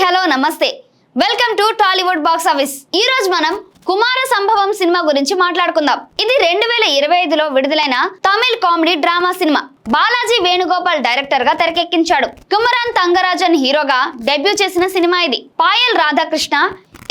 Hello నమస్తే welcome to Tollywood box office. ఈ రోజు మనం కుమార సంభవం సినిమా గురించి మాట్లాడుకుందాం. ఇది 2025లో విడుదలైన Tamil comedy drama cinema. Balaji Venugopal director గా తెరకెక్కించాడు. కుమరన్ తంగరాజన్ హీరోగా డెబ్యూ చేసిన సినిమా ఇది. పాయల్ రాధాకృష్ణ,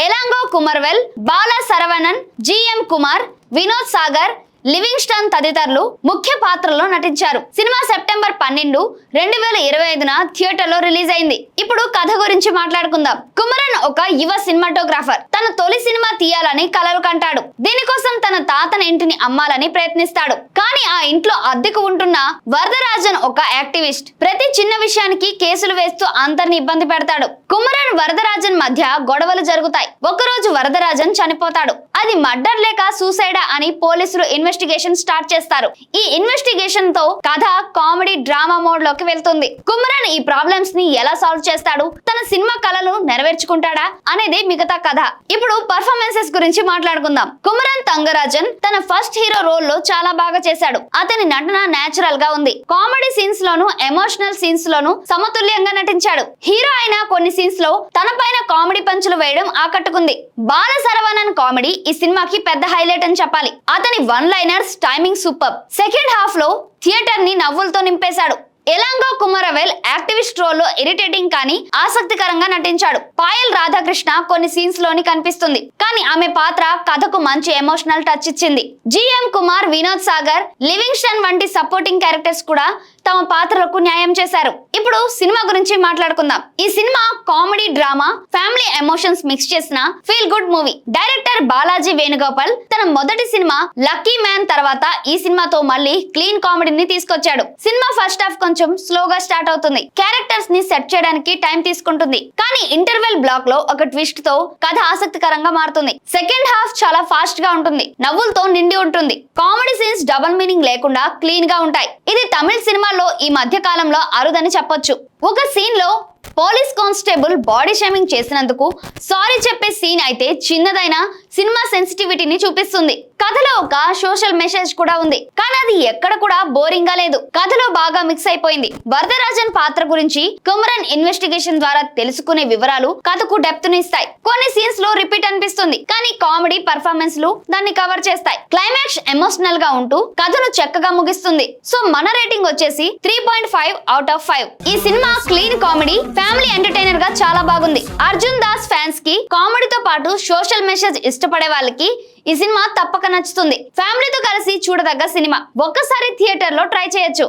ఎలాంగో కుమర్వెల్, బాలా శరవణన్, జిఎం కుమార్, వినోద్ సాగర్, లివింగ్స్టన్ తదితరులు ముఖ్య పాత్రల్లో నటించారు. సినిమా సెప్టెంబర్ 12, 2025న థియేటర్లో రిలీజ్ అయింది. ఇప్పుడు కథ గురించి మాట్లాడుకుందాం. కుమరన్ ఒక యువ సినిమాటోగ్రాఫర్. తన తొలి సినిమా తీయాలని కలలు కంటాడు. దీనికోసం తన తాతని ఇంటిని అమ్మాలని ప్రయత్నిస్తాడు. కానీ ఆ ఇంట్లో అద్దెకు ఉంటున్న వరదరాజన్ ఒక యాక్టివిస్ట్. ప్రతి చిన్న విషయానికి కేసులు వేస్తూ అందరిని ఇబ్బంది పెడతాడు. కుమరన్ వరదరాజన్ మధ్య గొడవలు జరుగుతాయి. ఒకరోజు వరదరాజన్ చనిపోతాడు. అది మర్డర్ లేక సూసైడా అని పోలీసులు ఇన్వెస్టిగేషన్ స్టార్ట్ చేస్తారు. ఈ ఇన్వెస్టిగేషన్ తో కథ కామెడీ డ్రామా మోడ్ లోకి వెళ్తుంది. కుమరన్ ఈ ప్రాబ్లమ్స్ ని ఎలా సాల్వ్ చేస్తాడు, తన సినిమా కళను నెరవేర్చుకుంటాడా అనేది మిగతా కథ. ఇప్పుడు పర్ఫార్మెన్సెస్ గురించి మాట్లాడుకుందాం. కుమరన్ తంగరాజన్ తన ఫస్ట్ హీరో రోల్ లో చాలా బాగా చేశాడు. అతని నటన నేచురల్ గా ఉంది. కామెడీ సీన్స్ లోను ఎమోషనల్ సీన్స్ లోను సమతుల్యంగా నటించాడు. హీరో అయిన కొన్ని సీన్స్ లో తన పైన కామెడీ పంచులు వేయడం ఆకట్టుకుంది. బాల శరవణన్ కామెడీ ఈ సినిమాకి పెద్ద హైలైట్ అని చెప్పాలి. అతని one liners timing super. Second half లో థియేటర్ ని నవ్వులతో నింపేశాడు. ఎలాంగో కుమరవెల్ యాక్టివిస్ట్ రోల్ లో ఇరిటేటింగ్ కానీ ఆసక్తికరంగా నటించాడు. పాయల్ రాధాకృష్ణ కొన్ని సీన్స్ లోని కనిపిస్తుంది, కానీ ఆమె పాత్ర కథకు మంచి ఎమోషనల్ టచ్ ఇచ్చింది. జిఎం కుమార్, వినోద్ సాగర్, లివింగ్స్టన్ వంటి సపోర్టింగ్ క్యారెక్టర్స్ కూడా తమ పాత్రలకు న్యాయం చేశారు. ఇప్పుడు సినిమా గురించి మాట్లాడుకుందాం. ఈ cinema comedy drama family emotions mix చేసిన feel good movie. Director Balaji Venugopal తన మొదటి సినిమా లక్కీ మ్యాన్ తర్వాత ఈ సినిమాతో మళ్ళీ క్లీన్ కామెడీని తీసుకొచ్చాడు. సినిమా ఫస్ట్ హాఫ్ కొంచెం స్లోగా స్టార్ట్ అవుతుంది. క్యారెక్టర్స్ ని సెట్ చేయడానికి టైం తీసుకుంటుంది. కానీ ఇంటర్వెల్ బ్లాక్ లో ఒక ట్విస్ట్ తో కథ ఆసక్తికరంగా మారుతుంది. సెకండ్ హాఫ్ చాలా ఫాస్ట్ గా ఉంటుంది, నవ్వులతో నిండి ఉంటుంది. కామెడీ సీన్స్ డబుల్ మీనింగ్ లేకుండా క్లీన్ గా ఉంటాయి. ఇది తమిళ సినిమాలో ఈ మధ్య కాలంలో అరుదని చెప్పొచ్చు. ఒక సీన్ లో పోలీస్ కానిస్టేబుల్ బాడీ షేమింగ్ చేసినందుకు సారీ చెప్పే సీన్ అయితే చిన్నదైన సినిమా సెన్సిటివిటీని చూపిస్తుంది. కథలో ఒక సోషల్ మెసేజ్ కూడా ఉంది, కానీ అది ఎక్కడ కూడా బోరింగ్ గా లేదు. కథలో బాగా మిక్స్ అయిపోయింది. వరదరాజన్ పాత్ర గురించి కుమరన్ ఇన్వెస్టిగేషన్ ద్వారా తెలుసుకునే వివరాలు కథకు డెప్త్ ని ఇస్తాయి. కొన్ని సీన్స్ లో రిపీట్ అనిపిస్తుంది, కానీ కామెడీ పర్ఫార్మెన్స్ లు దాన్ని కవర్ చేస్తాయి. క్లైమాక్స్ ఎమోషనల్ గా ఉంటూ కథను చక్కగా ముగిస్తుంది. సో మన రేటింగ్ వచ్చేసి 3.5 అవుట్ ఆఫ్ 5. ఈ cinema clean comedy family entertainer గా చాలా బాగుంది. అర్జున్ దాస్ ఫ్యాన్స్ కి కామెడీతో పాటు సోషల్ మెసేజ్ ఇష్టపడే వాళ్ళకి ఈ సినిమా తప్పక నచ్చుతుంది. ఫ్యామిలీతో కలిసి చూడదగ్గ సినిమా. ఒక్కసారి థియేటర్ లో ట్రై చేయొచ్చు.